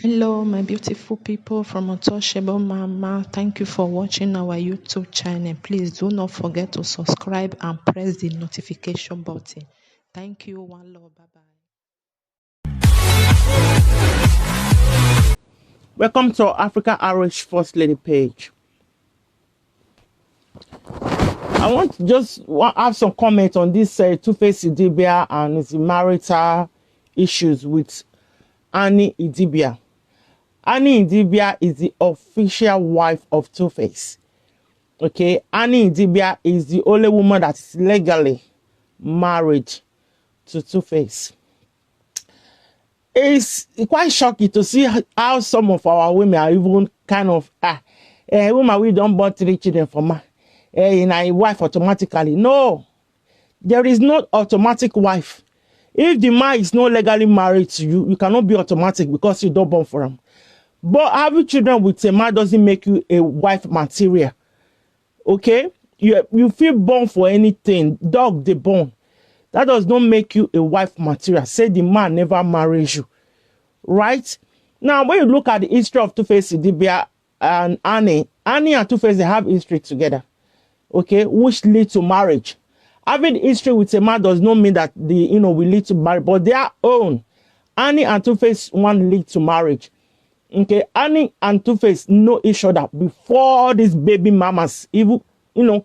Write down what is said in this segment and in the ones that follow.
Hello, my beautiful people from Untouchable Mama. Thank you for watching our YouTube channel. Please do not forget to subscribe and press the notification button. Thank you. One love. Bye bye. Welcome to our Africa RH First Lady page. I want to just have some comment on this Two-Face Idibia and his marital issues with Annie Idibia. Annie Idibia is the official wife of Two-Face. Okay, Annie Idibia is the only woman that is legally married to Two-Face. It's quite shocking to see how some of our women are even kind of women we don't born 3 children for man. In a wife automatically. No, there is no automatic wife. If the man is not legally married to you, you cannot be automatic because you don't born for him. But having children with a man doesn't make you a wife material. Okay? You feel born for anything. Dog, they born. That does not make you a wife material. Say the man never marries you. Right? Now, when you look at the history of Two-Face Idibia and Annie and Two-Face, they have history together. Okay, which lead to marriage. Having history with a man does not mean that will lead to marriage, but their own. Annie and Two-Face one lead to marriage. Okay, Annie and Two-Face know each other before these baby mamas even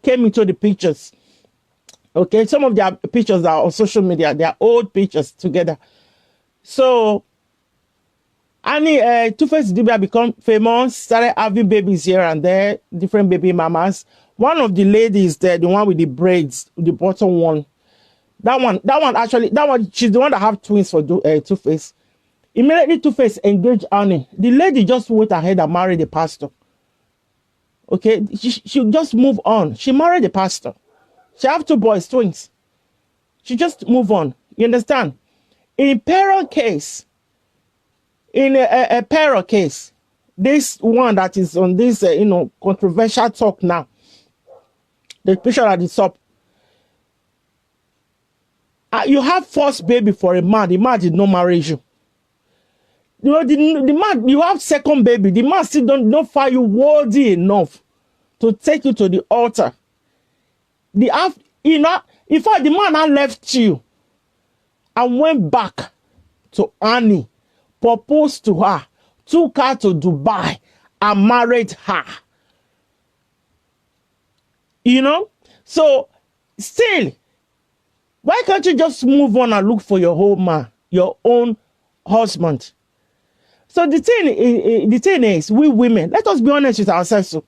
came into the pictures. Okay, some of their pictures are on social media. They are old pictures together. So Annie, Two-Face Idibia become famous, started having babies here and there, different baby mamas. One of the ladies there, the one with the braids, the bottom one, that one, she's the one that have twins for Two-Face. Immediately Two-Face engaged Annie. The lady just went ahead and married the pastor. Okay, she just move on. She married the pastor. She have 2 boys, twins. She just move on. You understand? In Peril case, Peril case, this one that is on this controversial talk now. The picture at the top. You have first baby for a man. The man did not marry you. The man, you have second baby. The man still don't find you worthy enough to take you to the altar. In fact, the man now left you and went back to Annie, proposed to her, took her to Dubai and married her. So still, why can't you just move on and look for your whole man, your own husband? So the thing is, we women, let us be honest with ourselves. So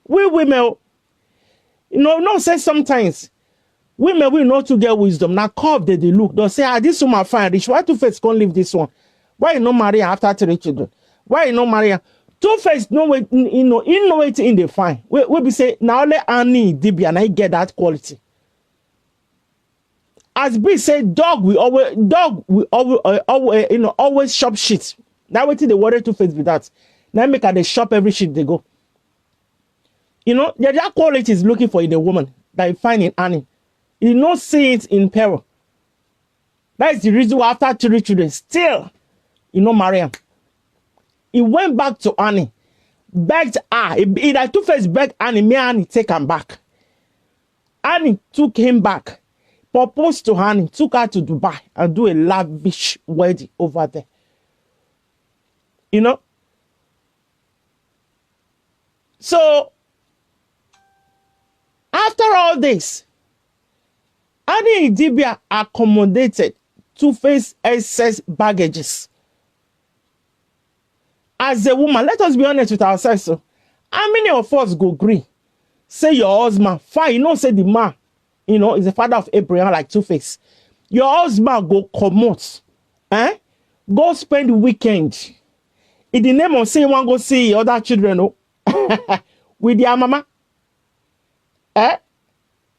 we women, say sometimes women will not to get wisdom. Now curve they look. They'll say, this woman fine rich. Why Two-Face can't leave this one? Why you not marry her after 3 children? Why you not marry her? Two-Face no way, in the fine. We be say now let Annie Idibia and I get that quality. As B say, dog will always shop shit. Now waiting the water Two-Face with that. Now make her they shop every shit they go. That quality is looking for in a woman that you find in Annie. You not see it in Peril. That is the reason why after 3 children still marry him. He went back to Annie, begged her. He like Two-Face begged Annie, may Annie take him back. Annie took him back, proposed to Annie, took her to Dubai and do a lavish wedding over there. So, after all this, Annie Idibia accommodated Two-Face excess baggages. As a woman, let us be honest with ourselves. So, how many of us go agree? Say your husband, fine, say the man, is the father of Abraham like Two-Face. Your husband go commot, go spend the weekend. In the name of saying one go see other children, with their mama,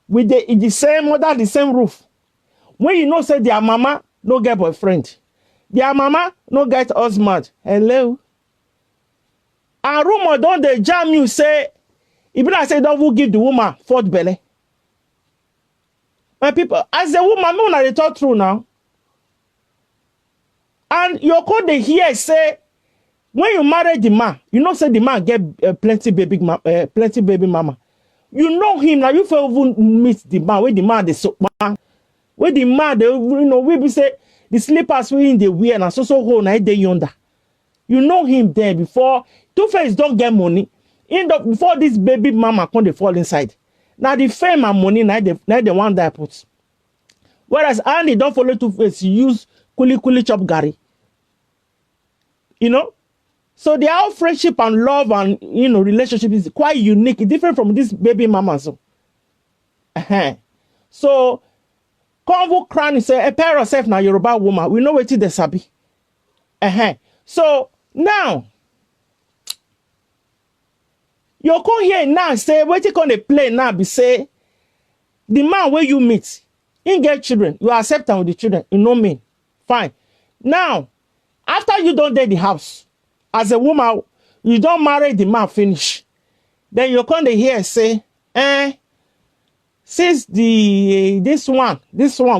with the same mother, the same roof. When say their mama no get boyfriend, their mama no get husband. Hello. And rumor don't they jam you say, if I say don't will give the woman 4th belly. My people, as a woman, no na they talk true now. And your code they hear say When you marry the man, you know say the man get plenty baby mama. You know him now. You even meet the man. Where the man the so man. Where the man they, you know we be say the slippers we in the wear and so hole na dey yonder. You know him there before Two-Face don't get money. Before this baby mama come dey fall inside. Now the fame and money na the one that I put. Whereas Annie don't follow Two-Face use kuli chop gari. You know? So their friendship and love and relationship is quite unique, different from this baby mama. So Convo Crown say a pair of self now Yoruba woman. We know what it is sabi. So now you come here now say what you gonna play now be say the man where you meet, he get children, you accept him with the children, you know me. Fine. Now, after you don't date the house, as a woman, you don't marry the man finish. Then you come here say, since this one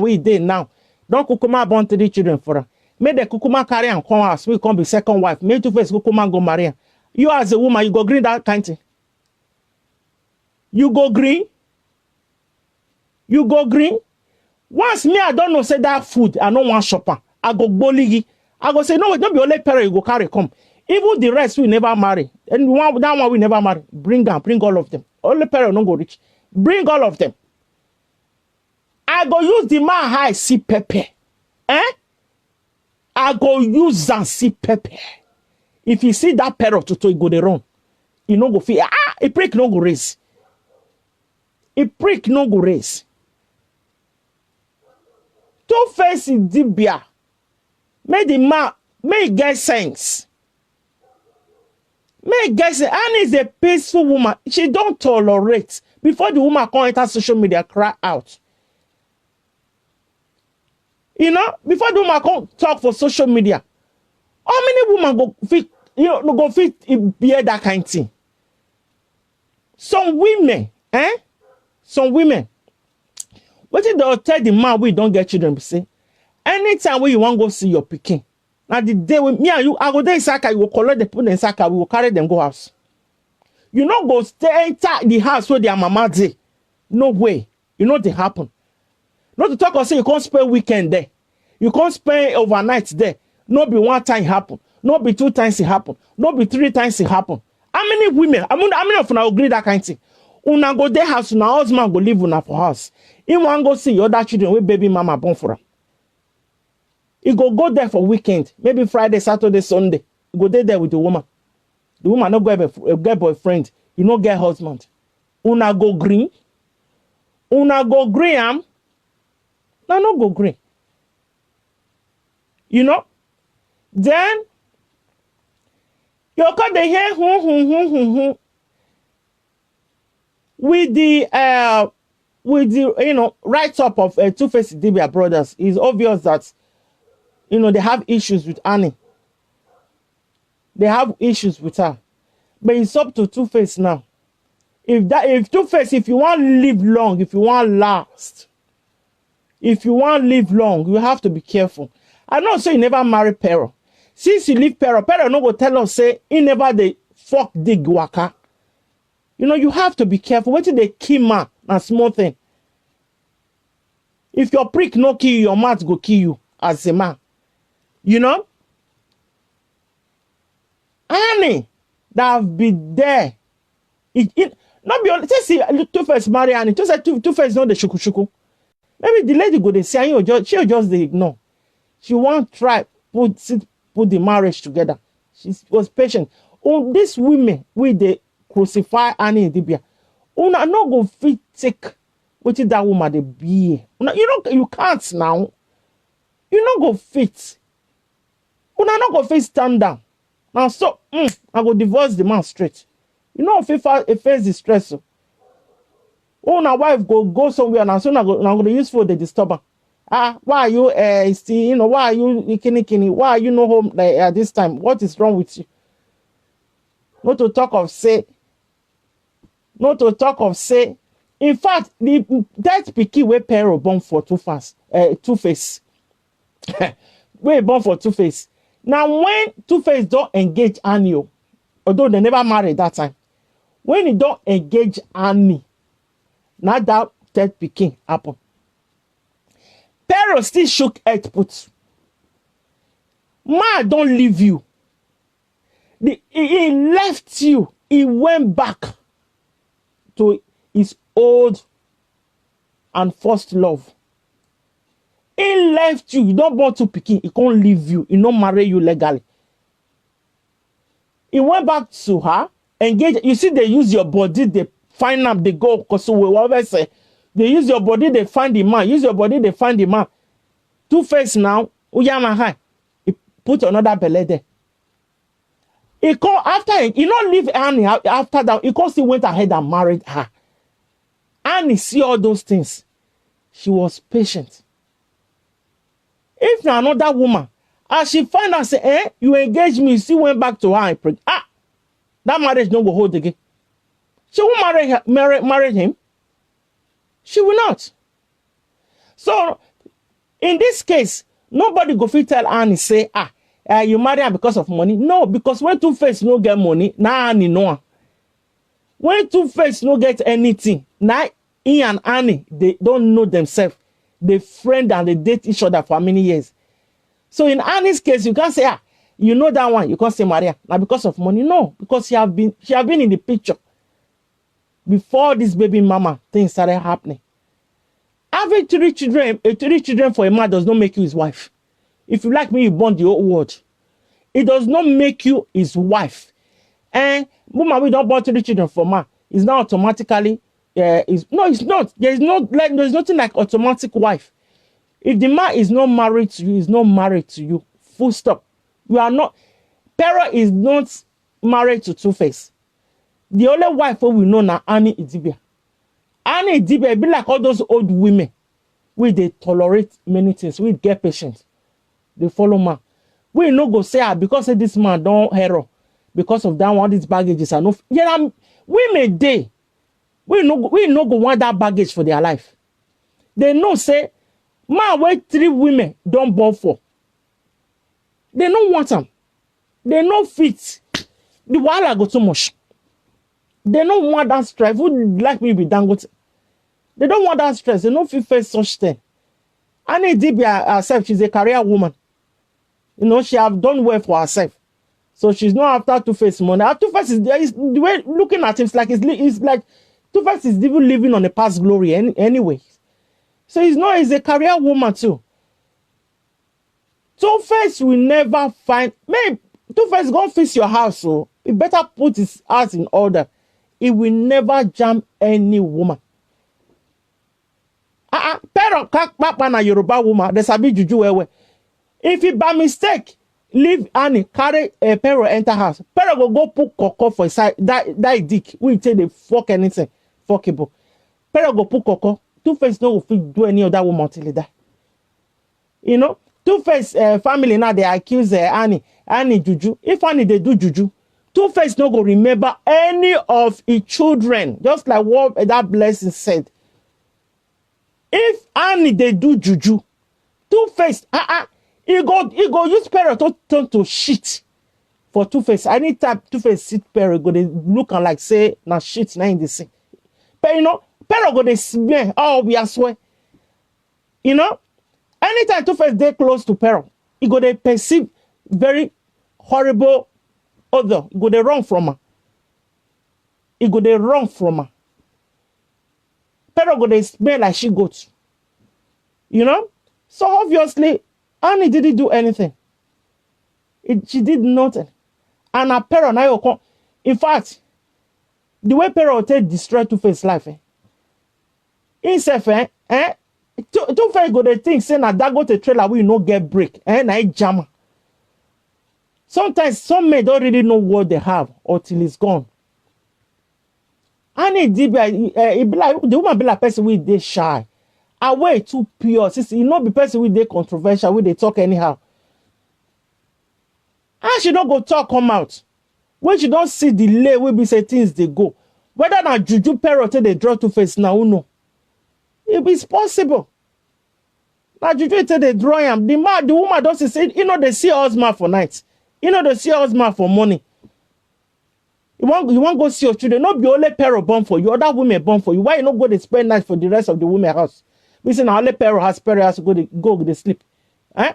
we did now, don't Kukuma born 3 children for her. Make the Kukuma carry and come house, we come be second wife. Make Two-Face Kukuma go marry her. You as a woman, you go green that kind thing. You go green. You go green. Once me, I don't know, say that food, I don't want shopper. I go boligi. I go say, no, don't be only parent, you go carry come. Even the rest we never marry. And that one we never marry. Bring all of them. Only parent don't go rich. Bring all of them. I go use the man high see pepper. I go use and see pepper. If you see that parrot to go the run, you no go feel a prick no go raise. A prick no go raise. Two-Face in Dibia. Make the man make get sense. Make get sense. Annie is a peaceful woman. She don't tolerate. Before the woman come enter social media, cry out. You know, before the woman come talk for social media, how many women go fit, go fit bear that kind of thing? Some women, Some women, what did they tell the man we don't get children? Say, anytime when you want to go see your pikin, now the day when me and you, I go there in Saka, you will collect the put in Saka, we will carry them go house. You not go stay enter the house where their mama dey. No way. You know they happen. Not to talk or say you can't spend weekend there. You can't spend overnight there. Not be one time it happen. Not be 2 times it happen. Not be 3 times it happen. How many women? How many of you agree that kind of thing? Una go there house, una husband go live una for house. He want go see your other children with baby mama born for her. He go there for weekend, maybe Friday, Saturday, Sunday. He go there with the woman. The woman no get boyfriend. You no get husband. Una go green. Una go green am. No go green. You know? Then you come the here with the write up of Two-Face Dibia brothers. It's obvious that they have issues with Annie. They have issues with her. But it's up to Two-Face now. If Two-Face, if you want to live long, if you want to last, if you want to live long, you have to be careful. I know say you never marry Pero. Since you leave Pero no go tell us say he never dey fuck dig waka. You have to be careful. What did they kill man? A small thing. If your prick no kill you, your mouth go kill you as a man. You know? Annie that have been there. Not be honest. Just see Two-Face marry Annie. Just say Two-Face not the shuku. Maybe the lady go dey say she'll just dey ignore. She won't try put the marriage together. She was patient. Oh, these women with the crucify Annie Dibia. Una no go fit take what is that woman they be. You can't now. You no go fit. Una no go fit stand down. Now so I go divorce the man straight. You know if he face the stress. Oh, now wife go somewhere now. So now go use for the disturber. Why are you still, why are you kini? Why are you no home at this time? What is wrong with you? Not to talk of say. In fact, that pikin wey Pero born for Two-Face. We born for Two-Face. Now, when Two-Face don't engage Annie, although they never married that time, when he don't engage Annie, now that third pikin happen. Pero still shook head put. Man don't leave you. He left you. He went back to his old and first love. He left you. You don't want to pick him. He can't leave you. He don't marry you legally. He went back to her, engage. You see, they use your body, they find out, they go, because we always say, they use your body, they find the man. Use your body, they find the man. Two-Face now, Uyama high. He put another belly there. He come after him. He not leave Annie after that. He still went ahead and married her. Annie see all those things. She was patient. If now another woman, as she find out, say, you engage me, you still went back to her and prayed. That marriage no go hold again. She won't marry him. She will not. So, in this case, nobody go fit tell Annie, say, you marry her because of money. No, because when Two-Face no get money, now Annie know. When Two-Face no get anything, now he and Annie, they don't know themselves. They friend and they date each other for many years. So in Annie's case, you can't say, you know that one, you can't say Maria. Now because of money, no, because she have been in the picture before this baby mama thing started happening. Having three children for a man does not make you his wife. If you like me, you born the whole world. It does not make you his wife. And woman, we don't born 3 children for man. It's not automatically. It's not. There's nothing like automatic wife. If the man is not married to you, he's not married to you. Full stop. You are not. Pero is not married to Two-Face. The only wife we know now, Annie Idibia. Annie Idibia be like all those old women. They tolerate many things. We get patient. They follow man. We no go say because this man don't hero. Because of that one, these baggages are no. Yeah, women they. We no go want that baggage for their life. They know say, man, where 3 women don't born for. They don't want them. They no fit. The wahala go too much. They don't want that stress. Who like me be Dangote? They don't want that stress. They don't feel face such thing. Annie Dibia herself, she's a career woman. You know, she have done well for herself. So she's not after Two-Face money. Two-Face is there. The way looking at him, it's like Two-Face is even living on a past glory anyway. So he's a career woman too. Two-Face will never find. Maybe Two-Face go fix your house, so he better put his house in order. He will never jam any woman. Pero kakpapa na Yoruba woman, there's a big juju wewe. If he by mistake leave Annie, carry a Pero enter house, Pero go put cocoa for his side, that dick. We take the fuck anything, fuckable. Pero go put cocoa. Two-Face no will do any other woman till he die. You know, Two-Face family now they accuse Annie juju. If Annie they do juju, Two-Face no go remember any of his children. Just like what that blessing said. If Annie they do juju, Two-Face, he go use Pero to turn to shit for Two-Face. Anytime Two-Face sit Pero, go they look and like say na shit na in the same. But you know, Pero go they smear. Oh, we are swear. You know, anytime Two-Face they close to Pero, he go they perceive very horrible odor. He go they run from her. He go they run from her. Pero go they smell like she goes. You know? So obviously, Annie didn't do anything. She did nothing. And her Pero now come. In fact, the way Pero take destroy Two-Face life, himself, Two-Face go they think say na that go to trailer we no get break, na jam. Sometimes some men don't really know what they have until it's gone. Annie Dibia, it be like the woman be like person with they shy. Her way too pure. Sister, you know be person with they controversial, with they talk anyhow. And she don't go talk come out. When she don't see the lay, we be say things they go. Whether na juju Pero they draw Two-Face now, who know? It is possible. Now juju say they draw him. The woman doesn't say, they see husband for night. They see husband for morning. You want go see your children. Not be only pair born for you, other women born for you. Why you not go to spend night for the rest of the women house? We say now only pair has to go to sleep. Eh?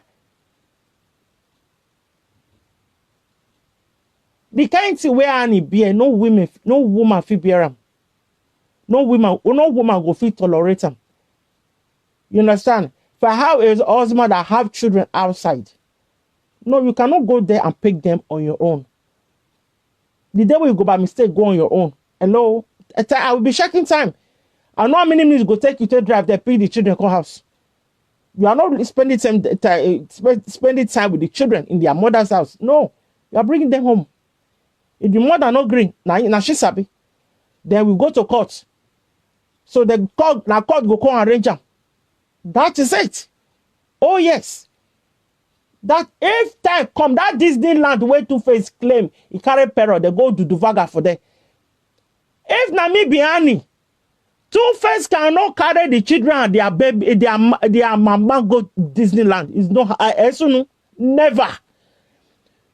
The kind thing where Annie be, no woman feel bear him. No woman go feel tolerate him. You understand? For how is husband that have children outside? No, you cannot go there and pick them on your own. The day when you go by mistake, go on your own. Hello? I will be checking time. I know how many minutes go take you to drive there, pick the children call house. You are not spending time with the children in their mother's house. No, you are bringing them home. If the mother not green, now she's happy. Then we go to court. So the court go call and arrange them. That is it. Oh yes. That if time come, that Disneyland way Two-Face claim he carry peril, they go to Duvaga for them. If Namibiani, Two-Face cannot carry the children and their baby, their mama go Disneyland. It's not never.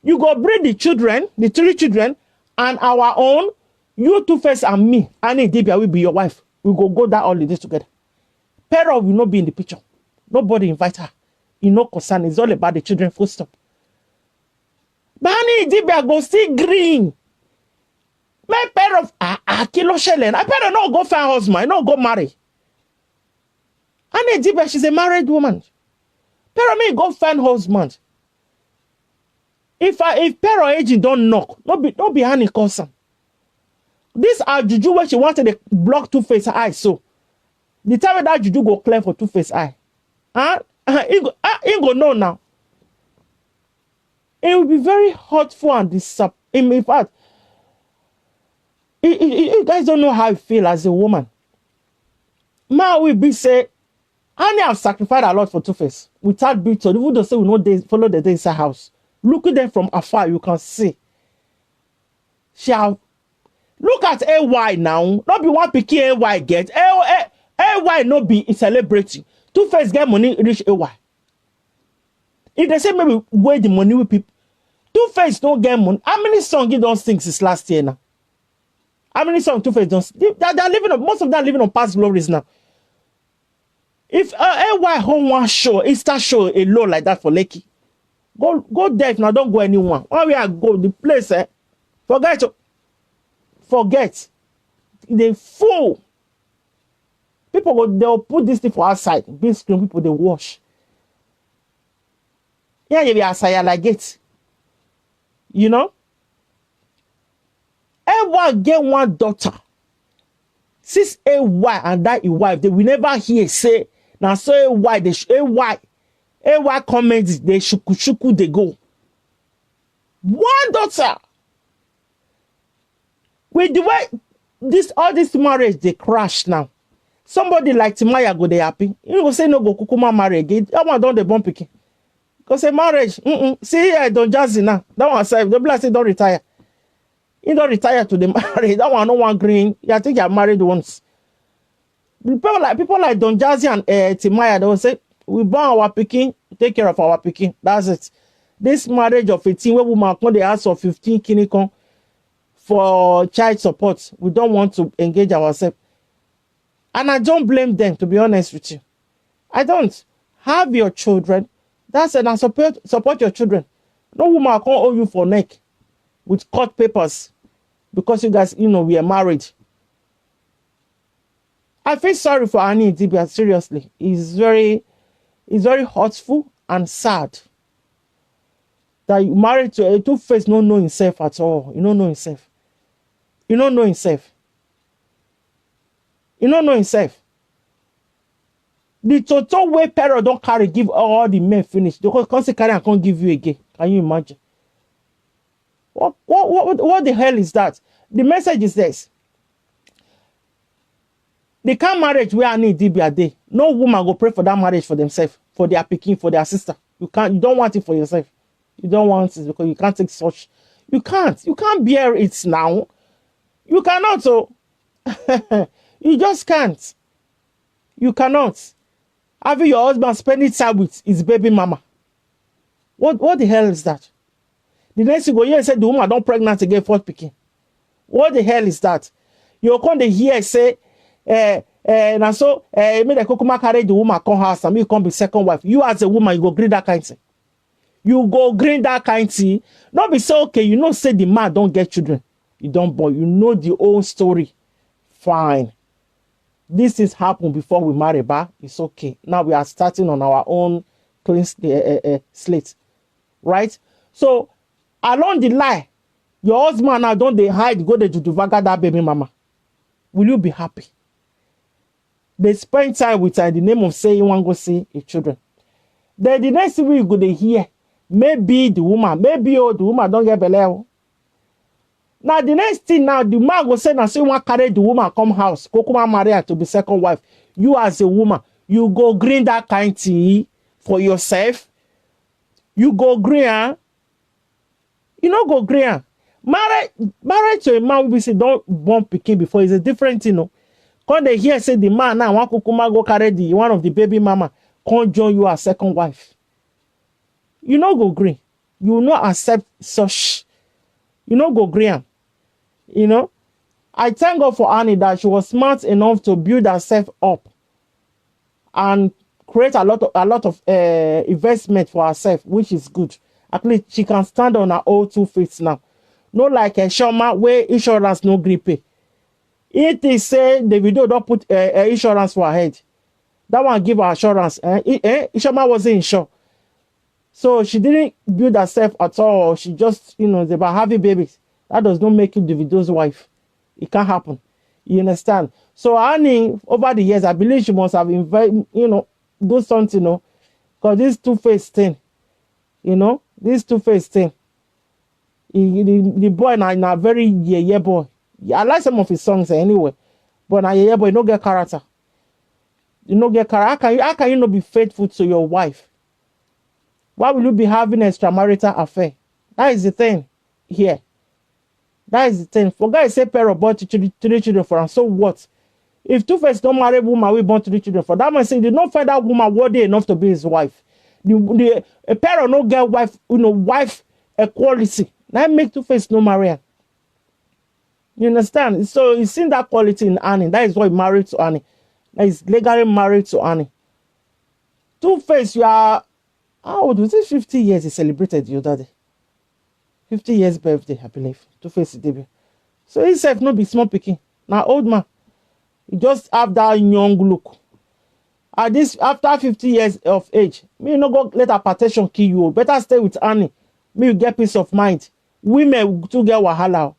You go bring the children, the 3 children, and our own, you Two-Face and me, Annie Dibia will be your wife. We go that holidays together. Peril will not be in the picture. Nobody invite her. Concern. It's all about the children, full stop. But Annie Dibia go still green. My parent kilo shelen. I better not go find husband, not go marry. Annie Dibia, she's a married woman. Pero me go find husband. If Pero agent don't knock, not be Annie concern. This are juju where she wanted to block Two-Face eye. So the time that juju go clear for Two-Face eye. He go know now. It will be very hurtful and disappointing. In fact, you guys don't know how I feel as a woman. Ma will be say, Annie have sacrificed a lot for Two-Face. Without being told, even though say we know follow the day inside house. Look at them from afar, you can see. She have look at AY now. Not be one picky AY get. AY no be celebrating. Two-Face get money reach AY. If they say maybe where the money with people, Two-Face don't get money. How many songs he don't sing since last year now? How many songs Two-Face don't sing? They're living on, most of them are living on past glories now. If AY home one show, Easter show a low like that for Lekki, go there if now don't go anyone. When we are go the place, forget. They fool. People they'll put this thing for outside. Big screen people they wash. Yeah, you be asaya like it. You know? Everyone get one daughter. Since AY and that wife, they will never hear say now so AY AY comments they shuku they go. One daughter. With the way all this marriage they crash now. Somebody like Timaya go they happy. You go say no go kukuma marry again. That one don't they born pikin. Because a marriage, see here don't jazzy now. That one say the black say don't retire. You don't retire to the marriage. That one no one green. I think you're married once. People like Don Jazzy and Timaya, they will say, we born our pikin, take care of our pikin. That's it. This marriage of 18, where woman come they ask for 15 kinikon for child support. We don't want to engage ourselves. And I don't blame them, to be honest with you. I don't. Have your children. That's it. And support your children. No woman can't owe you for neck with court papers because you guys, we are married. I feel sorry for Annie Dibia, seriously. It's very hurtful and sad that you married to a Two-Face, don't know himself at all. You don't know himself. You don't know himself. You don't know himself. The total way Pero don't carry, give all the men finish. Because can't carry and can't give you again. Can you imagine? What the hell is that? The message is this. They can't marriage where Annie Dibia day. No woman go pray for that marriage for themselves, for their pikin, for their sister. You don't want it for yourself. You don't want it because you can't take such. You can't bear it now. You cannot, so you just can't. You cannot. having your husband spending time with his baby mama. What the hell is that? The next thing you go hear say the woman don't pregnant again fourth pikin. What the hell is that? You come dey hear say na so make the kukuma carry the woman come house and me come be second wife. You as a woman, you go green that kind thing. You go green that kind thing. Not be say okay, you know say the man don't get children. You don't born. You know the whole story. Fine. This things happen before we marry, but it's okay. Now we are starting on our own clean slate. Right? So along the line, your husband now don't they hide, go to Duvaga that baby mama. Will you be happy? They spend time with her in the name of saying you want to go see your children. Then the next thing you go to hear, maybe the woman don't get belly. Now the next thing now, the man go say now say you want carry the woman come house, go come and marry her to be second wife. You as a woman, you go green that kind thing for yourself. You go green, huh? You know go green. Married to a man we say don't born pikin before is a different thing, no. When they hear say the man now want kukuma go carry the one of the baby mama, can't join you as second wife. You know go green. You will not accept such. You know go green. You know. I thank God for Annie that she was smart enough to build herself up and create a lot of investment for herself, which is good. At least she can stand on her own 2 feet now. Not like a Shoma where insurance no gree pay. It is say the video don't put insurance for her head. That one give her assurance. Shoma wasn't insured. So she didn't build herself at all. She just, they about having babies. That does not make you the video's wife. It can't happen. You understand? So Annie, over the years, I believe she must have do something, because this two-faced thing, this two-faced thing. The boy na very yeah boy. I like some of his songs anyway, but na yeah boy, you no get character. You no get character. How can you not be faithful to your wife? Why will you be having an extramarital affair? That is the thing here. That is the thing. For guys say pair of born 3 children for him. So what? If Two-Face don't marry woman, we born 3 children for that man saying they don't find that woman worthy enough to be his wife. A pair of no get wife, wife equality. Now make Two-Face no marry her. You understand? So he's seen that quality in Annie. That is why he married to Annie. That is legally married to Annie. Two-Face, you are how old was it? 50 years he celebrated the other day. 50 years birthday, I believe. Two-Face debut. So he said no be small picking. Now old man. He just have that young look. After 50 years of age, me no go let hypertension kill you. Better stay with Annie. Me you get peace of mind. Women to get wahala.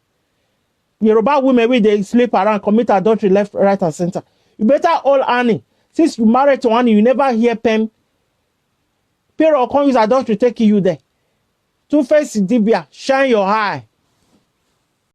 Yoruba women wey they sleep around, commit adultery left, right, and center. You better all Annie. Since you married to Annie, you never hear Pem. Pero can't use adultery taking you there. Two-Face Dibia, shine your eye.